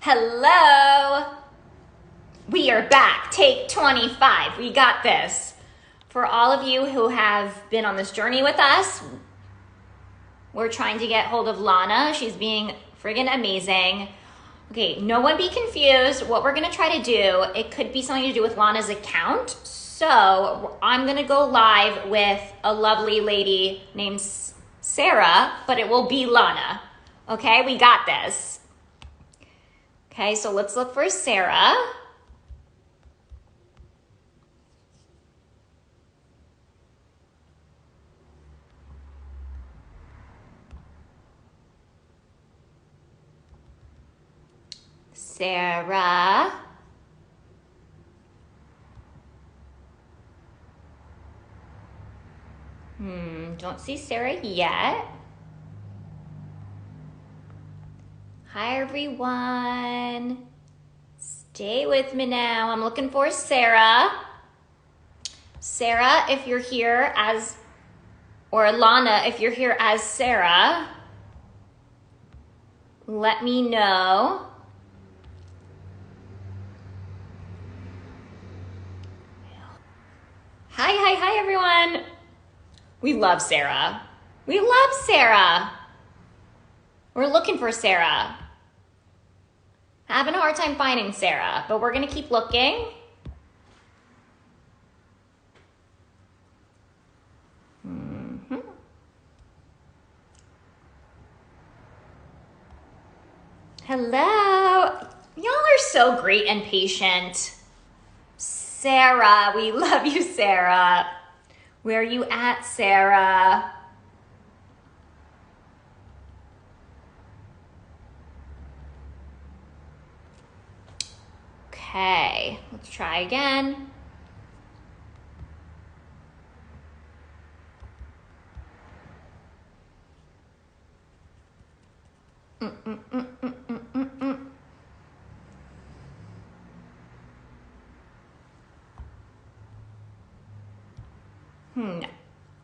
Hello. We are back. Take 25. We got this. For all of you who have been on this journey with us, we're trying to get hold of Lana. She's being friggin' amazing. Okay, no one be confused. What we're gonna try to do, it could be something to do with Lana's account. So I'm gonna go live with a lovely lady named Sarah, but it will be Lana. Okay, we got this. Okay, so let's look for Sarah. Sarah. Don't see Sarah yet. Hi, everyone. Stay with me now. I'm looking for Sarah. Sarah, if you're here as, or Lana, if you're here as Sarah, let me know. Hi, everyone. We love Sarah. We love Sarah. We're looking for Sarah. Having a hard time finding Sarah, but we're gonna keep looking. Hello. Y'all are so great and patient. Sarah, we love you, Sarah. Where are you at, Sarah? Okay, let's try again.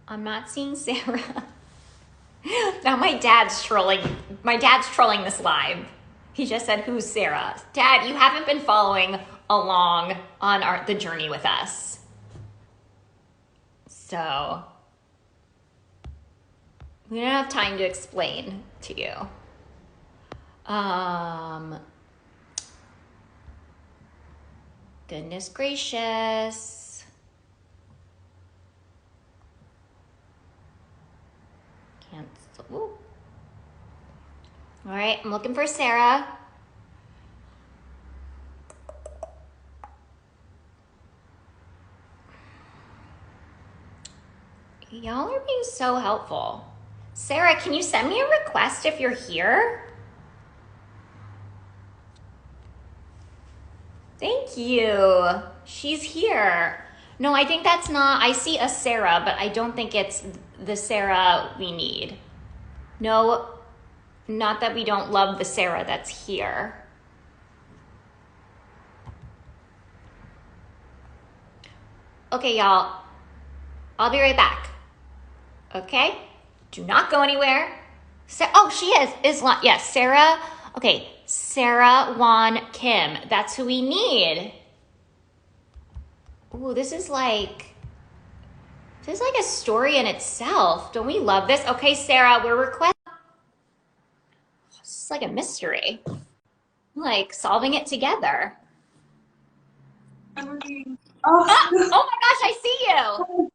I'm not seeing Sarah. Now my dad's trolling. My dad's trolling this live. He just said, "Who's Sarah?" Dad, you haven't been following along on the journey with us. So we don't have time to explain to you. Goodness gracious. Cancel. All right, I'm looking for Sarah. Y'all are being so helpful. Sarah, can you send me a request if you're here? Thank you. She's here. No, I think that's not, I see a Sarah, but I don't think it's the Sarah we need. No, not that we don't love the Sarah that's here. Okay, y'all, I'll be right back. Okay? Do not go anywhere. Oh, she is, yes, Sarah. Okay, Sarah Wan Kim. That's who we need. Ooh, this is like a story in itself. Don't we love this? Okay, Sarah, we're requesting. It's like a mystery. Like solving it together. Oh my gosh, I see you.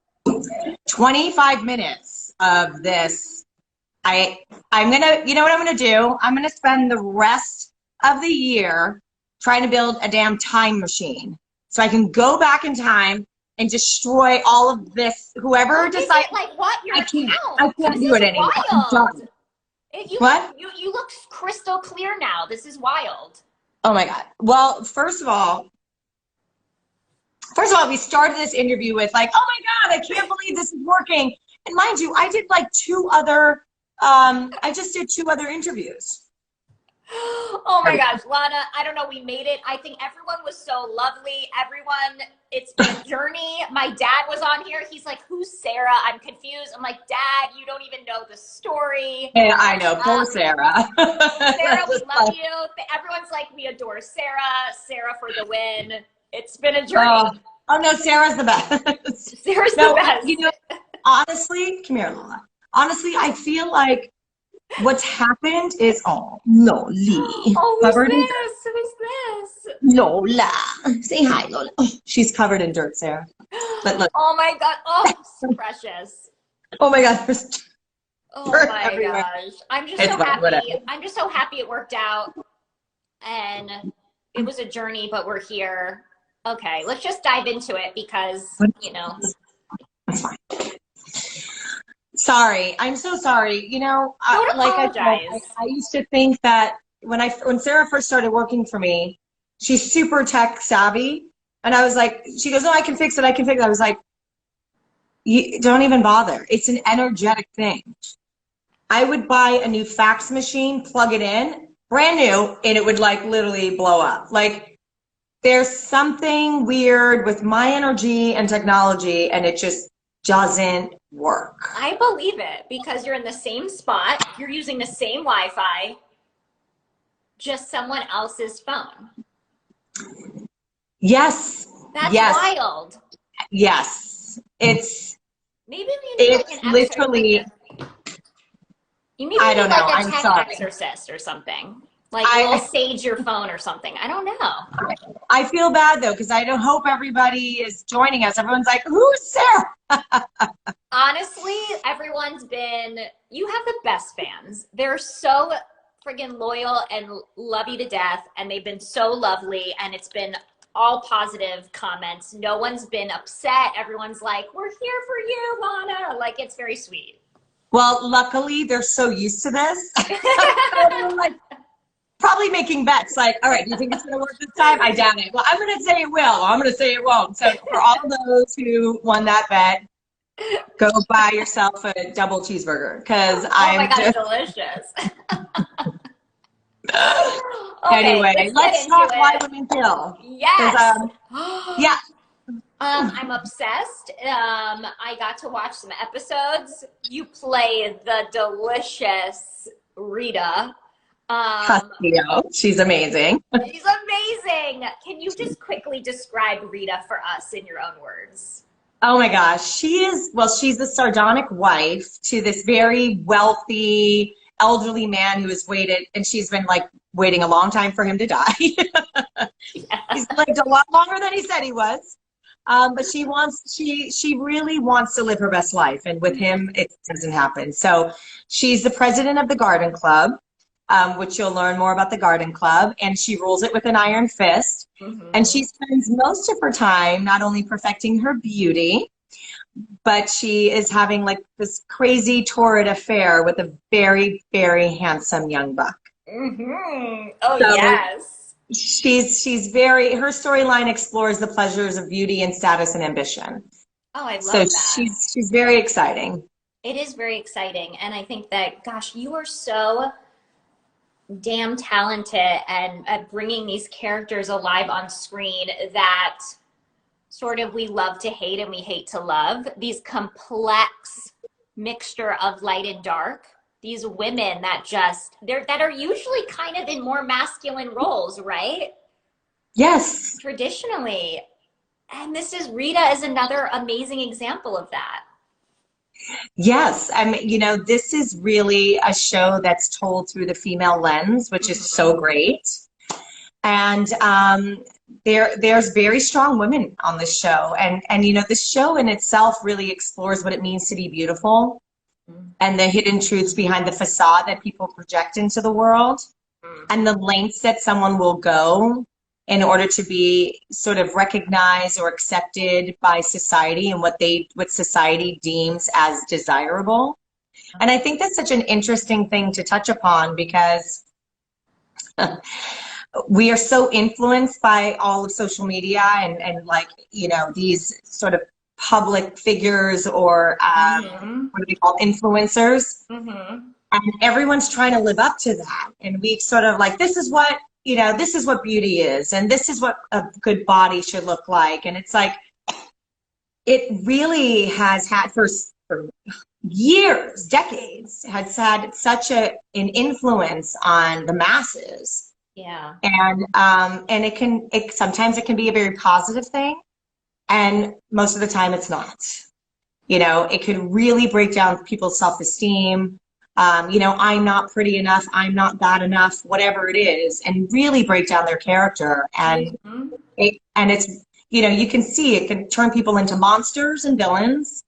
25 minutes of this. I'm gonna, you know what I'm gonna do? I'm gonna spend the rest of the year trying to build a damn time machine so I can go back in time and destroy all of this. Whoever decides, like what? Your account? I can't do it anymore. Wild. What? You look crystal clear now. This is wild. Oh my God. Well, first of all, we started this interview with like, oh my God, I can't believe this is working. And mind you, I did like I just did 2 other interviews. Oh my gosh, Lana, I don't know, we made it. I think everyone was so lovely. Everyone, it's been a journey. My dad was on here. He's like, who's Sarah? I'm confused. I'm like, Dad, you don't even know the story. Yeah, I know, poor Sarah. Sarah, we love you. Everyone's like, we adore Sarah. Sarah for the win. It's been a journey. Oh no, Sarah's the best. Sarah's the best. You know, honestly, come here, Lola. Honestly, I feel like what's happened is, oh, Loli. Oh, who's this? Who's this? Lola. Say hi, Lola. Oh, she's covered in dirt, Sarah. But look. Oh my God. Oh, so precious. Oh my God. There's Oh dirt my everywhere. gosh. I'm just so happy. I'm just so happy it worked out. And it was a journey, but we're here. Okay, let's just dive into it because, you know. That's fine. Sorry, I'm so sorry. You know, Don't apologize. I used to think that when Sarah first started working for me, she's super tech savvy, and I was like, she goes, "No, I can fix it. I can fix it." I was like, "You don't even bother. It's an energetic thing." I would buy a new fax machine, plug it in, brand new, and it would like literally blow up. Like, there's something weird with my energy and technology, and it just doesn't work. I believe it because you're in the same spot, you're using the same Wi-Fi, just someone else's phone. Yes. That's wild. Yes. It's maybe we need like an literally you need I don't know. like a I'm tech sorry. exorcist or something. Like we'll sage your phone or something. I don't know. I feel bad though, because I don't hope everybody is joining us. Everyone's like, who's Sarah? Honestly, you have the best fans. They're so friggin' loyal and love you to death. And they've been so lovely. And it's been all positive comments. No one's been upset. Everyone's like, we're here for you, Lana. Like, it's very sweet. Well, luckily they're so used to this. Like, probably making bets like, all right, do you think it's going to work this time? I doubt it. Well, I'm going to say it will. I'm going to say it won't. So for all those who won that bet, go buy yourself a double cheeseburger because I'm just delicious. Anyway, let's talk why women kill. Yes. Yeah. I'm obsessed. I got to watch some episodes. You play the delicious Rita. She's amazing. She's amazing. Can you just quickly describe Rita for us in your own words? Oh my gosh. She's the sardonic wife to this very wealthy, elderly man who has waited, and she's been like waiting a long time for him to die. He's lived a lot longer than he said he was. But she really wants to live her best life. And with him, it doesn't happen. So she's the president of the Garden Club. Which you'll learn more about the Garden Club, and she rules it with an iron fist. Mm-hmm. And she spends most of her time not only perfecting her beauty, but she is having like this crazy torrid affair with a very, very handsome young buck. Mm-hmm. Oh, so yes. Her storyline explores the pleasures of beauty and status and ambition. Oh, I love that. So she's very exciting. It is very exciting. And I think that, gosh, you are so damn talented and at bringing these characters alive on screen that sort of we love to hate and we hate to love. These complex mixture of light and dark. These women that are usually kind of in more masculine roles, right? Yes. Traditionally. And Rita is another amazing example of that. Yes. I mean, this is really a show that's told through the female lens, which is so great. And there's very strong women on this show. And the show in itself really explores what it means to be beautiful and the hidden truths behind the facade that people project into the world and the lengths that someone will go in order to be sort of recognized or accepted by society and what society deems as desirable. And I think that's such an interesting thing to touch upon because we are so influenced by all of social media and like, these sort of public figures or what do we call influencers. Mm-hmm. And everyone's trying to live up to that. And we sort of like, this is what, this is what beauty is. And this is what a good body should look like. And it's like, it really has had for years, decades, has had such an influence on the masses. Yeah. And sometimes it can be a very positive thing. And most of the time it's not. It could really break down people's self-esteem. I'm not pretty enough, I'm not that enough, whatever it is, and really break down their character. And it's, you can see it can turn people into monsters and villains.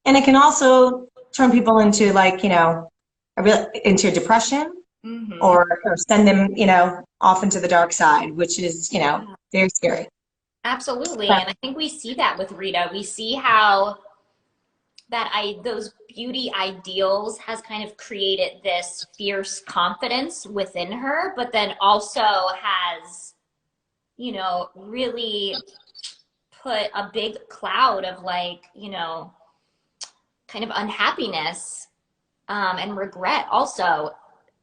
And it can also turn people into into depression, or send them, off into the dark side, which is, very scary. Absolutely. And I think we see that with Rita. We see how those beauty ideals has kind of created this fierce confidence within her, but then also has, really put a big cloud of kind of unhappiness and regret also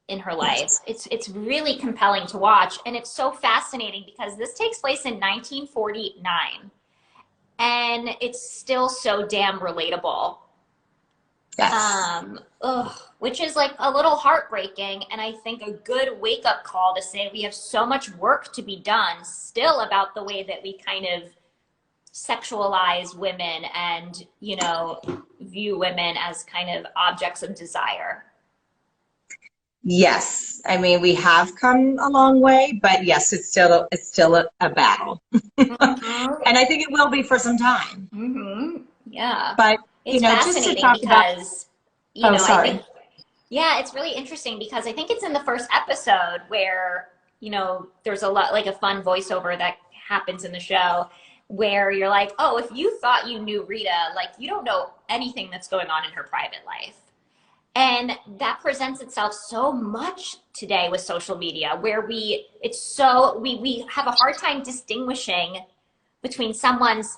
in her life. It's really compelling to watch, and it's so fascinating because this takes place in 1949 and it's still so damn relatable. Yes. Which is like a little heartbreaking, and I think a good wake-up call to say we have so much work to be done still about the way that we kind of sexualize women and view women as kind of objects of desire. Yes, I mean, we have come a long way, but yes, it's still a battle. And I think it will be for some time. Yeah. But it's just to fascinating talk because about, sorry. I think, yeah, it's really interesting because I think it's in the first episode where there's a lot, like a fun voiceover that happens in the show where you're like, oh, if you thought you knew Rita, like you don't know anything that's going on in her private life. And that presents itself so much today with social media, where we have a hard time distinguishing between someone's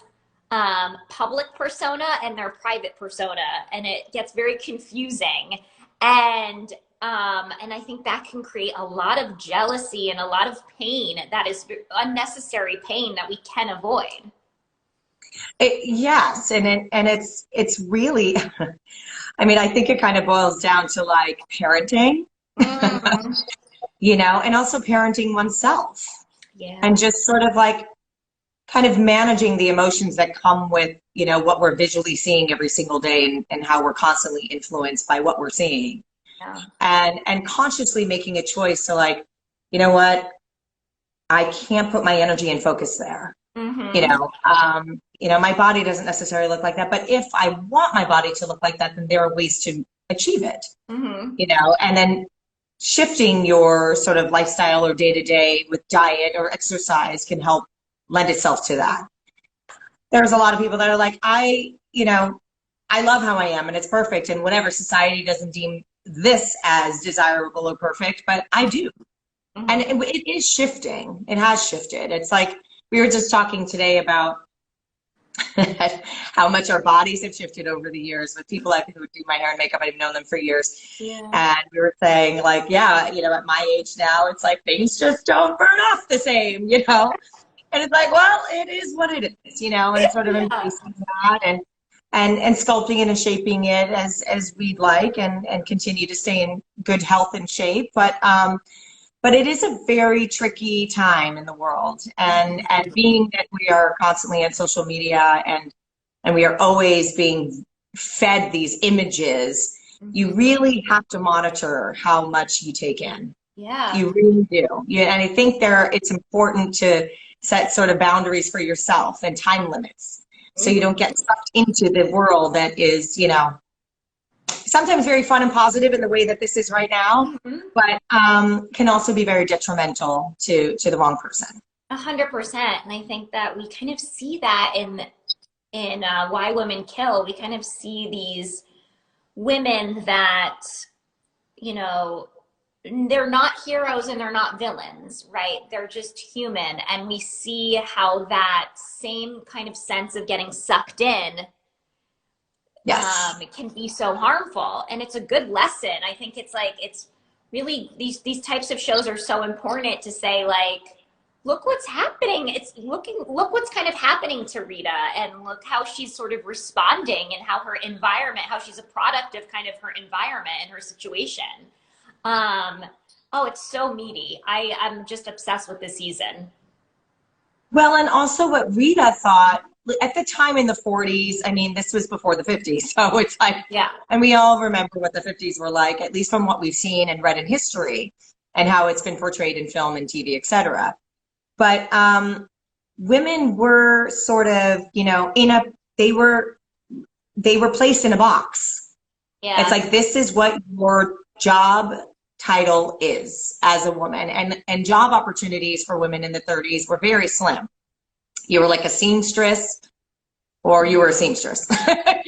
public persona and their private persona, and it gets very confusing. And I think that can create a lot of jealousy and a lot of pain that is unnecessary pain that we can avoid. Yes, and it's really, I mean, I think it kind of boils down to like parenting, and also parenting oneself. Yeah. And just sort of like kind of managing the emotions that come with, what we're visually seeing every single day, and how we're constantly influenced by what we're seeing. Yeah. And consciously making a choice to like, you know what, I can't put my energy and focus there. My body doesn't necessarily look like that, but if I want my body to look like that, then there are ways to achieve it. And then shifting your sort of lifestyle or day-to-day with diet or exercise can help lend itself to that. There's a lot of people that are like, I love how I am and it's perfect, and whatever, society doesn't deem this as desirable or perfect, but I do. And it is shifting. It has shifted. It's like, we were just talking today about how much our bodies have shifted over the years with people who do my hair and makeup. I've known them for years. Yeah. And we were saying like, yeah, at my age now, it's like things just don't burn off the same, And it's like, well, it is what it is, and sort of embracing that and sculpting it and shaping it as we'd like, and continue to stay in good health and shape. But it is a very tricky time in the world, and being that we are constantly on social media and we are always being fed these images, you really have to monitor how much you take in. Yeah. You really do. And I think it's important to set sort of boundaries for yourself and time limits, so you don't get sucked into the world that is, sometimes very fun and positive in the way that this is right now, but can also be very detrimental to the wrong person. 100%. And I think that we kind of see that in Why Women Kill. We kind of see these women that, they're not heroes and they're not villains, right? They're just human. And we see how that same kind of sense of getting sucked in Yes. It can be so harmful, and it's a good lesson. I think it's like, it's really, these types of shows are so important to say, like, look what's happening. Look what's kind of happening to Rita, and look how she's sort of responding, and how her environment, how she's a product of kind of her environment and her situation. Oh, it's so meaty. I'm just obsessed with this season. Well, and also what Rita thought at the time in the 40s, I mean, this was before the 50s. So it's like, Yeah. and we all remember what the 50s were like, at least from what we've seen and read in history and how it's been portrayed in film and TV, etc. But women were sort of, they were placed in a box. Yeah. It's like, this is what your job title is as a woman. And job opportunities for women in the 30s were very slim. You were like a seamstress, or you were a seamstress. Like,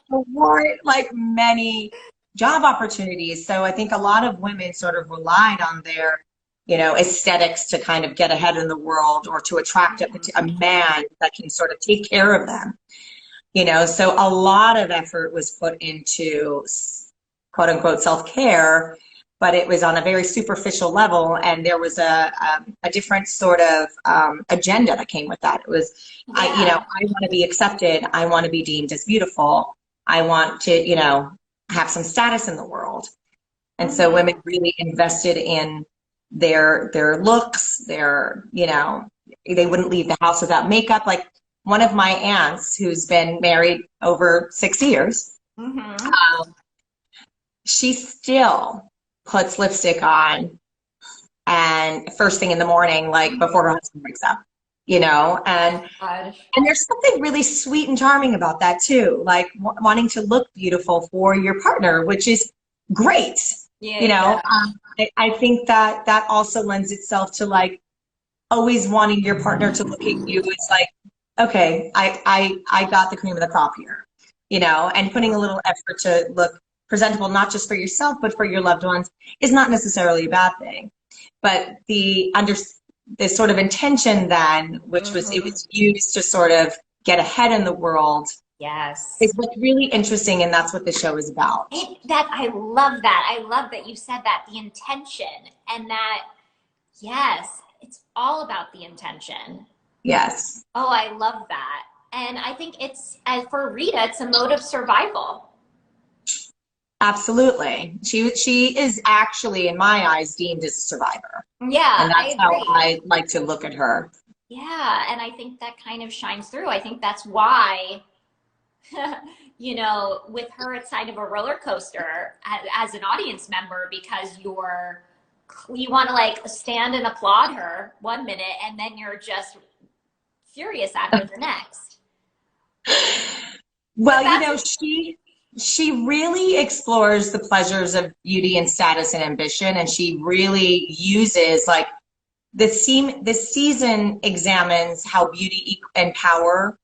there weren't like many job opportunities. So I think a lot of women sort of relied on their, aesthetics to kind of get ahead in the world, or to attract a man that can sort of take care of them. So a lot of effort was put into quote unquote self-care, but it was on a very superficial level, and there was a different sort of agenda that came with that. It was, I want to be accepted. I want to be deemed as beautiful. I want to, have some status in the world. And so women really invested in their looks, they wouldn't leave the house without makeup. Like one of my aunts, who's been married over 6 years, she still puts lipstick on, and first thing in the morning, like before her husband wakes up, and there's something really sweet and charming about that too, like wanting to look beautiful for your partner, which is great. I think that also lends itself to like always wanting your partner to look at you. It's like, okay, I got the cream of the crop here, and putting a little effort to look presentable, not just for yourself, but for your loved ones, is not necessarily a bad thing. But this sort of intention then, which was, it was used to sort of get ahead in the world. Yes. Is what's really interesting, and that's what the show is about. I love that. I love that you said that, the intention, and that, yes, it's all about the intention. Yes. Oh, I love that. And I think for Rita, it's a mode of survival. Absolutely. She is actually, in my eyes, deemed as a survivor. Yeah, and that's how I like to look at her. Yeah, and I think that kind of shines through. I think that's why, with her, it's kind of a roller coaster as an audience member, because you want to like stand and applaud her one minute, and then you're just furious at her the next. Well, she really explores the pleasures of beauty and status and ambition, and she really uses, like, this season examines how beauty and power,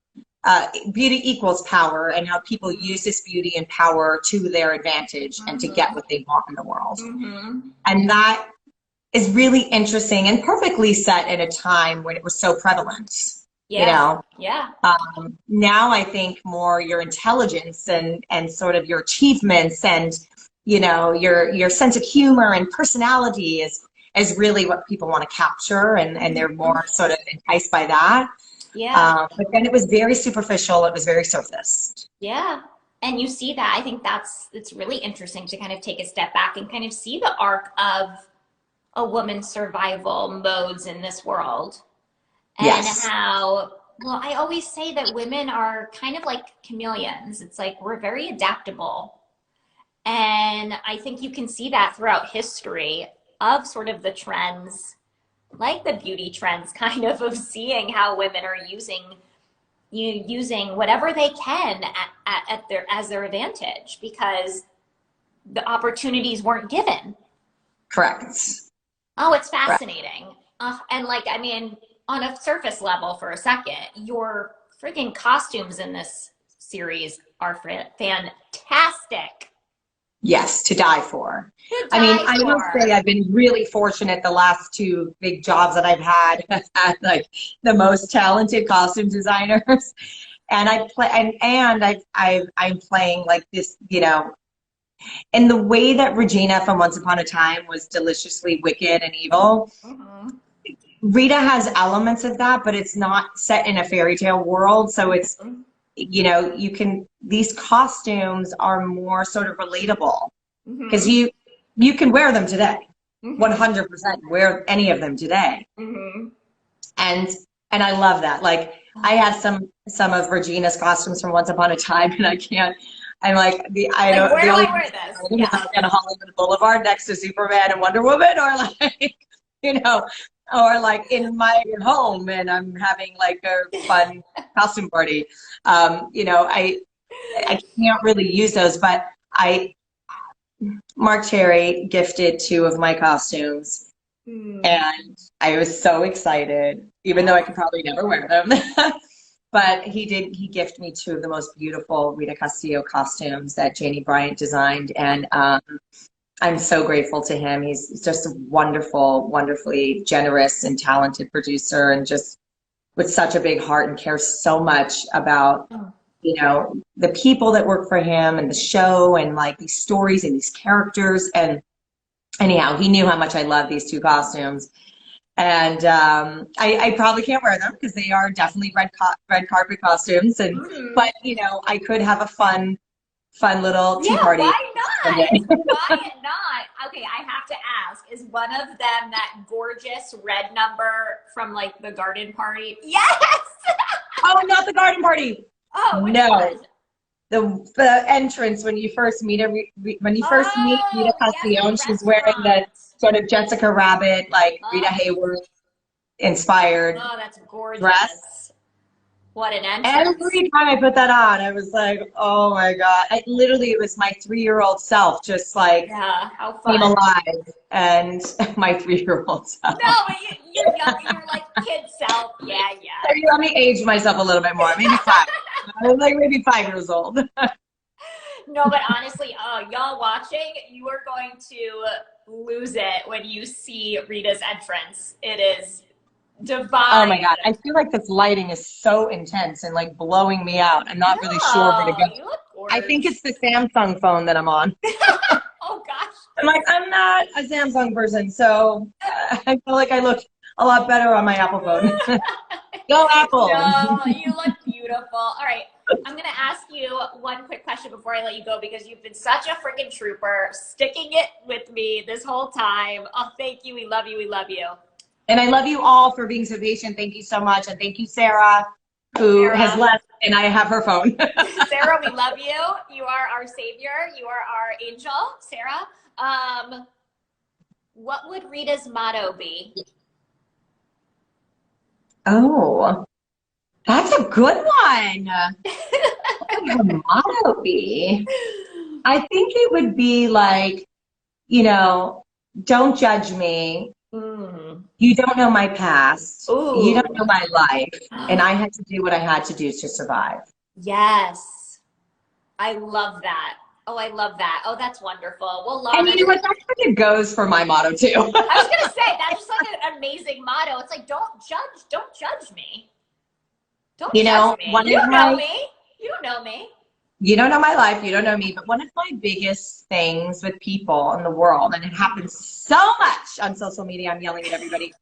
beauty equals power, and how people use this beauty and power to their advantage and to get what they want in the world. And that is really interesting and perfectly set at a time when it was so prevalent. Yeah. Now I think more your intelligence and sort of your achievements and, your sense of humor and personality is really what people want to capture, and they're more sort of enticed by that. Yeah. But then it was very superficial. It was very surface. Yeah. And you see that. I think it's really interesting to kind of take a step back and kind of see the arc of a woman's survival modes in this world. And how, well, I always say that women are kind of like chameleons. It's like we're very adaptable. And I think you can see that throughout history of sort of the trends, like the beauty trends, kind of seeing how women are using whatever they can as their advantage, because the opportunities weren't given. Correct. Oh, it's fascinating. And like, I mean, on a surface level for a second, your friggin' costumes in this series are fantastic. Yes, to die for. I will say I've been really fortunate. The last 2 big jobs that I've had like the most talented costume designers. And I play, and I'm playing like this, in the way that Regina from Once Upon a Time was deliciously wicked and evil. Mm-hmm. Rita has elements of that, but it's not set in a fairy tale world. So it's, these costumes are more sort of relatable because Mm-hmm. you can wear them today. Mm-hmm. 100% wear any of them today. Mm-hmm. And I love that. Like I have some of Regina's costumes from Once Upon a Time, and I'm like I Like, don't where the do only I wear this? Yeah. on Hollywood Boulevard next to Superman and Wonder Woman, or like or like in my home, and I'm having like a fun costume party. I can't really use those, but Mark Cherry gifted 2 of my costumes. And I was so excited, even though I could probably never wear them. But he gifted me 2 of the most beautiful Rita Castillo costumes that Janie Bryant designed. And I'm so grateful to him. He's just a wonderful, wonderfully generous and talented producer, and just with such a big heart, and cares so much about, the people that work for him and the show, and like these stories and these characters. And anyhow, he knew how much I love these 2 costumes. And I probably can't wear them because they are definitely red carpet costumes. But I could have a fun little tea party. Why not? Why not? Okay, I have to ask, is one of them that gorgeous red number from like the garden party? Yes! Oh, not the garden party. Oh, which no. one? The entrance when you first meet Rita Castillo, and she's wearing the sort of Jessica Rabbit, like Rita Hayworth inspired that's gorgeous dress. What an entrance. Every time I put that on, I was like, oh my God. It was my 3-year-old self just like how fun. came alive. And my 3-year-old self. No, but you're young, you're like kid self. Yeah. So you let me age myself a little bit more, maybe 5. I was like maybe 5 years old. No, but honestly, y'all watching, you are going to lose it when you see Rita's entrance. It is divine. Oh my God. I feel like this lighting is so intense and like blowing me out. I'm not really sure where to go. You look gorgeous. I think it's the Samsung phone that I'm on. Oh gosh. I'm like, I'm not a Samsung person, so I feel like I look a lot better on my Apple phone. Go Apple. No, you look beautiful. All right. I'm going to ask you one quick question before I let you go, because you've been such a freaking trooper, sticking it with me this whole time. Oh, thank you. We love you. We love you. And I love you all for being so patient. Thank you so much. And thank you, Sarah, who has left, and I have her phone. Sarah, we love you. You are our savior. You are our angel, Sarah. What would Rita's motto be? Oh, that's a good one. What would her motto be? I think it would be like, don't judge me. You don't know my past. Ooh. You don't know my life. And I had to do what I had to do to survive. Yes. I love that. Oh, I love that. Oh, that's wonderful. Well, Lana, and you know what? That kind of goes for my motto too. I was going to say, that's just like an amazing motto. It's like, don't judge me. Don't judge me. You don't know me. You don't know me. You don't know my life. You don't know me. But one of my biggest things with people in the world, and it happens so much on social media, I'm yelling at everybody,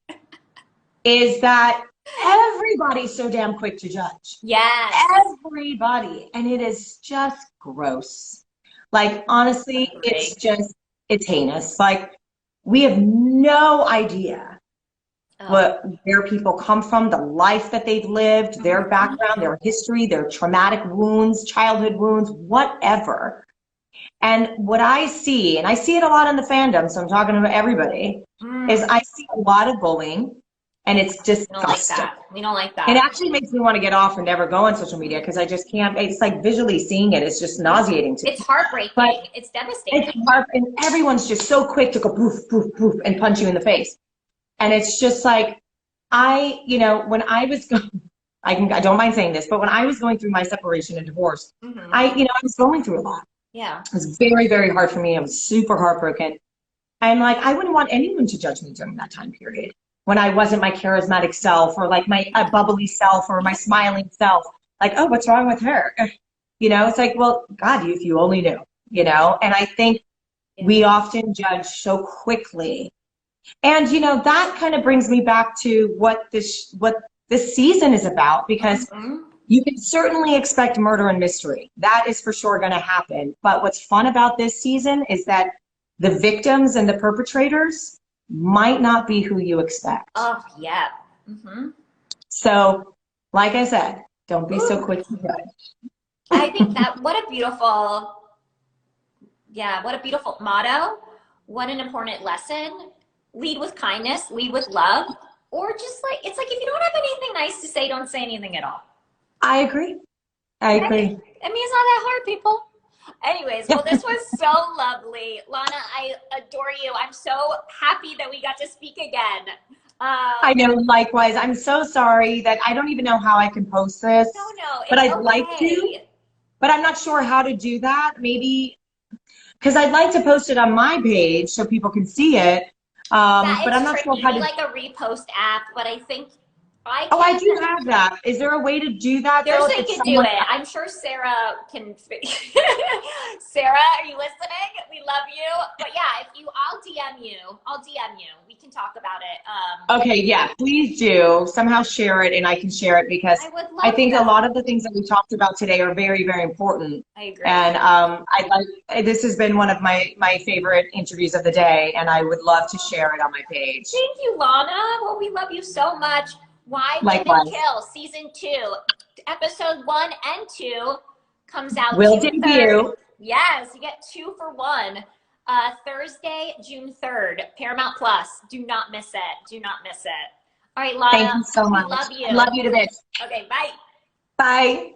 is that everybody's so damn quick to judge. Yes. Everybody. And it is just gross. Like, honestly, it's heinous. Like, we have no idea where people come from, the life that they've lived, their background, their history, their traumatic wounds, childhood wounds, whatever. And what I see, and I see it a lot in the fandom, so I'm talking about everybody, is I see a lot of bullying. And it's disgusting. We don't like that. It actually makes me want to get off and never go on social media because I just can't. It's like visually seeing it. It's just nauseating to me. It's heartbreaking. But it's devastating. And everyone's just so quick to go poof, poof, poof and punch you in the face. And it's just like, when I was I don't mind saying this, but when I was going through my separation and divorce, I was going through a lot. Yeah. It was very, very hard for me. I was super heartbroken. And like, I wouldn't want anyone to judge me during that time period, when I wasn't my charismatic self or like my bubbly self or my smiling self. like, oh, what's wrong with her? You know, it's like, well, God, if you only knew, you know? And I think we often judge so quickly. And, you know, that kind of brings me back to what this season is about, because you can certainly expect murder and mystery. That is for sure going to happen. But what's fun about this season is that the victims and the perpetrators might not be who you expect. Oh, yeah. So, like I said, don't be so quick to judge. I think that what a beautiful motto. What an important lesson. Lead with kindness, lead with love, or just like, it's like if you don't have anything nice to say, don't say anything at all. I agree. I agree. I mean, it's not that hard, people. Anyways, well, this was so lovely. Lana, I adore you. I'm so happy that we got to speak again. I know, likewise. I'm so sorry that I don't even know how I can post this. No, but I'd like to. But I'm not sure how to do that. Maybe because I'd like to post it on my page so people can see it. But I'm not sure how to. Like a repost app, but I think I do have that. Is there a way to do that? There's a way to do it. I'm sure Sarah can. Sarah, are you listening? We love you. But yeah, I'll DM you. We can talk about it. Okay, yeah, please do. Somehow share it, and I can share it, because I think a lot of the things that we talked about today are very, very important. I agree. And this has been one of my favorite interviews of the day, and I would love to share it on my page. Thank you, Lana. Well, we love you so much. Why Women Kill Season 2, Episode 1 and 2 comes out Will June debut. 3rd. Yes, you get 2 for 1. Thursday, June 3rd, Paramount Plus. Do not miss it. Do not miss it. All right, Lana. Thank you so much. We love you. Love you to bits. Okay, bye. Bye.